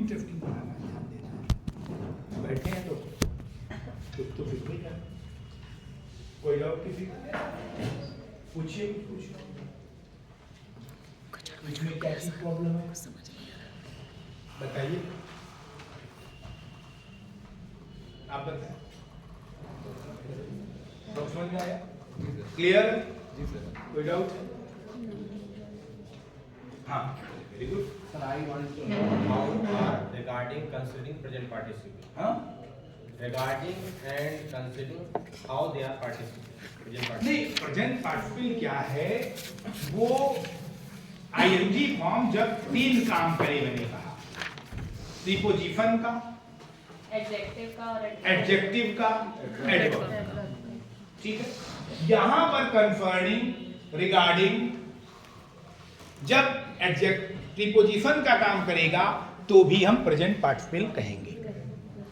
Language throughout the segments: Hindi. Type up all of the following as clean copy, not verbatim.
इंटरेस्टिंग बनाना ध्यान देना है। बैठे हैं तो कुछ तो फिर भी कर। कोई डाउट किसी पूछिए, पूछिए इसमें क्या चीज प्रॉब्लम है बताइए, आप बताएं। सब समझ में आया? क्लियर? कोई डाउट है? हाँ, very good. Sir, I want to know how are regarding considering present participle. हाँ, Regarding and considering how they are participating. Present participle. नहीं, प्रेजेंट पार्टिसिपल क्या है? वो आईएनजी फॉर्म जब 3 काम करे, मैंने कहा प्रीपोजिशन का, एडजेक्टिव का और एडजेक्टिव का, एडवर्ब का, ठीक है। यहां पर कंसर्निंग, रिगार्डिंग, जब प्रीपोजिशन का काम करेगा तो भी हम प्रेजेंट पार्टिसिपल कहेंगे,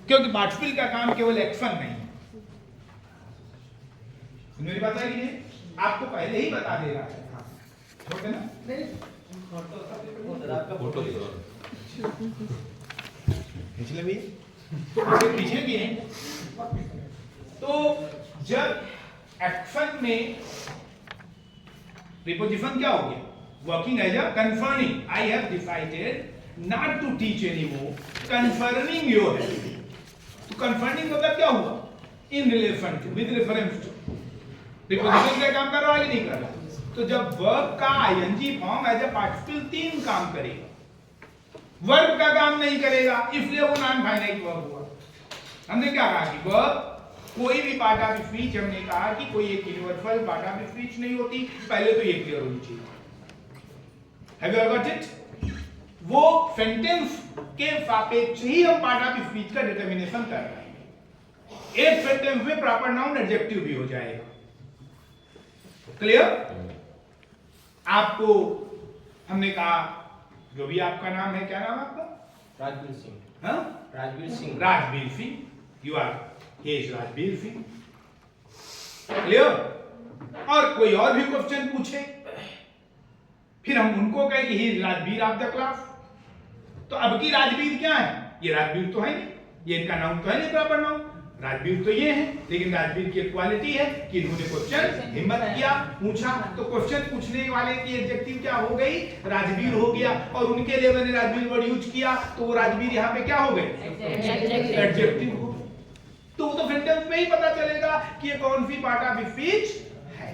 क्योंकि पार्टिसिपल का काम केवल एक्शन नहीं है। मेरी बात है कि नहीं? आपको पहले ही बता दे रहा है। छोटे ना फोटो पिछले भी पीछे भी है। तो जब एक्शन में प्रीपोजिशन क्या हो गया? Working as a concerning, I have decided not to teach anymore concerning your health. तो कंसर्निंग मतलब क्या हुआ? In relation to, with reference to. Preposition का काम कर रहा है कि नहीं कर रहा? तो जब वर्ब का ING form as a participle 3 काम करेगा, वर्ब का काम नहीं करेगा, इसलिए वो नॉन फाइनाइट वर्ब हुआ। हमने क्या कहा कि वर्ब कोई भी पार्ट ऑफ स्पीच, हमने कहा कि कोई एक यूनिवर्सल पार्ट ऑफ स्पीच नहीं होती। पहले तो ये क्लियर होनी चाहिए। Have you got it? वो सेंटेंस के सापेक्ष ही हम पार्ट ऑफ स्पीच का डिटरमिनेशन कर रहे हैं। एक सेंटेंस में प्रॉपर नाउन एडजेक्टिव भी हो जाएगा। क्लियर? आपको हमने कहा, जो भी आपका नाम है, क्या नाम है आपका? राजवीर सिंह. हाँ? Rajveer Singh. Rajveer Singh. You are has Rajveer Singh. Clear? और कोई और भी क्वेश्चन पूछे, फिर हम उनको कहें कि ही राजवीर ऑफ द क्लास। तो अब की राजवीर क्या है? ये राजवीर तो है नहीं, ये इनका नाम तो है नहीं प्रॉपर नाउन। राजवीर तो ये है, लेकिन राजवीर की क्वालिटी है कि इन्होंने क्वेश्चन हिम्मत किया, पूछा। तो क्वेश्चन पूछने वाले की एडजेक्टिव क्या हो गई? राजवीर हो गया। और उनके लिए मैंने राजवीर वर्ड यूज किया, तो वो राजवीर यहाँ पे क्या हो गए? एडजेक्टिव हो। तो वो तो सेंटेंस में ही पता चलेगा कि ये कौन सी पार्ट ऑफ स्पीच है।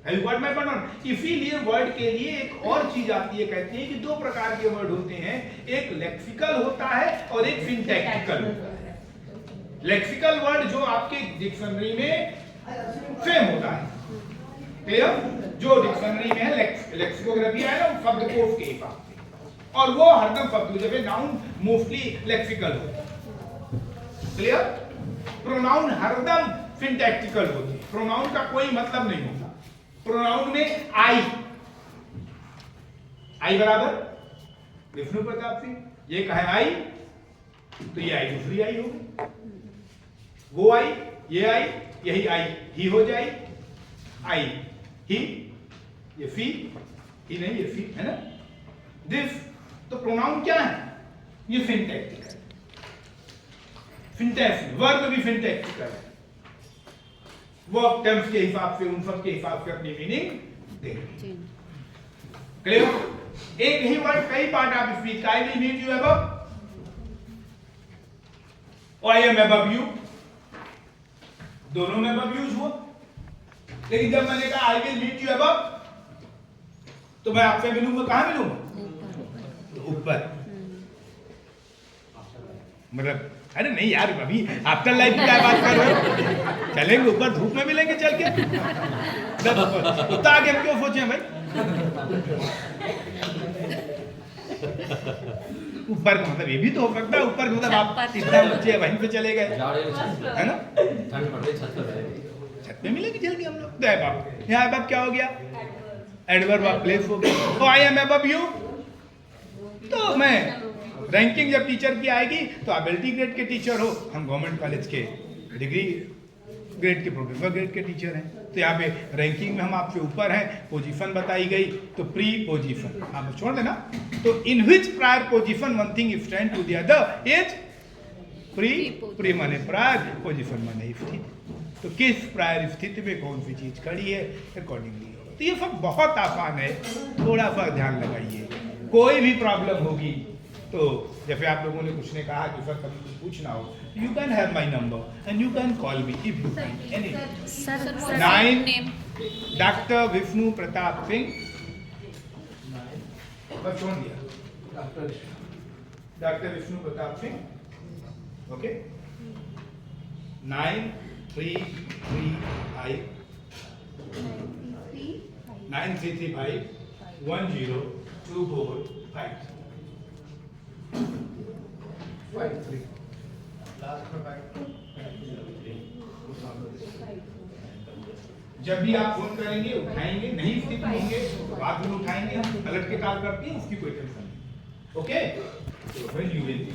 Have you got my point? इसीलिए वर्ड के लिए एक और चीज आती है, कहते हैं कि 2 प्रकार के वर्ड होते हैं, एक लेक्सिकल होता है और एक सिंटैक्टिकल होता है। लेक्सिकल वर्ड जो आपके डिक्शनरी में सेम होता है, क्लियर? जो डिक्शनरी में है, लेक्सिकोग्राफी है ना, शब्दकोश के हिसाब से, और वो हरदम शब्द, जब नाउन मोस्टली लेक्सिकल होता है। क्लियर? प्रोनाउन हरदम सिंटैक्टिकल होते हैं। प्रोनाउन का कोई मतलब नहीं होता। प्रोनाउन में आई बराबर विष्णु प्रताप सिंह, ये कहे आई तो ये आई दूसरी आई होगी, वो आई, ये आई, यही आई ही हो जाए, आई ही, ये फी, ही नहीं ये फी है ना, दिस। तो प्रोनाउन क्या है? ये सिंटैक्टिकल। सिंटैक्स वर्ब भी सिंटैक्टिकल है। वर्ब टेंस के हिसाब से, उन सब के हिसाब से अपनी मीनिंग देंगे। क्लियर? एक ही वर्ड कई part of speech. I will meet you above, और आई एम अबव यू, दोनों में अबव यूज हुआ। लेकिन जब मैंने कहा I will meet you above, तो मैं आपसे मिलूंगा, कहां मिलूंगा? ऊपर। मतलब अरे नहीं यार, अभी आफ्टर लाइफ की क्या बात कर रहे हो? चलेंगे ऊपर, धूप में मिलेंगे चल के। उतना आगे हम क्यों सोचे भाई? ऊपर का मतलब ये भी तो हो सकता है, ऊपर का मतलब आप इतना ऊंचे वहीं पे चले गए, है ना? छत पे मिलेंगे चल के हम लोग। यहाँ अबव क्या हो गया? एडवर्ब ऑफ प्लेस हो गया। तो आई एम अबव यू, तो मैं रैंकिंग जब टीचर की आएगी तो आप एलटी ग्रेड के टीचर हो, हम गवर्नमेंट कॉलेज के डिग्री ग्रेड के प्रोफेसर ग्रेड के टीचर हैं। तो यहाँ पे रैंकिंग में हम आपसे ऊपर हैं, पोजीशन बताई गई, तो प्री पोजीशन आप छोड़ देना। तो in which prior position one thing stand to the other is pre, pre माने प्रायर, पोजीशन माने स्थिति। तो किस प्रायर स्थिति में कौन सी चीज खड़ी है अकॉर्डिंगली। तो ये सब बहुत आसान है, थोड़ा सा ध्यान लगाइए। कोई भी प्रॉब्लम होगी तो जैसे आप लोगों ने कुछ ने कहा कि सर कभी कुछ पूछना हो, you can have my number and you can call me if you find any. Sir 9 doctor Vishnu Pratap Singh, बस छोड़ दिया, डॉक्टर विष्णु प्रताप सिंह, ओके। 9335 102453। जब भी आप फोन करेंगे उठाएंगे, नहीं स्थित होंगे बाद में उठाएंगे, हम अलर्ट के कॉल करते हैं, उसकी कोई टेंशन नहीं, ओके। When you will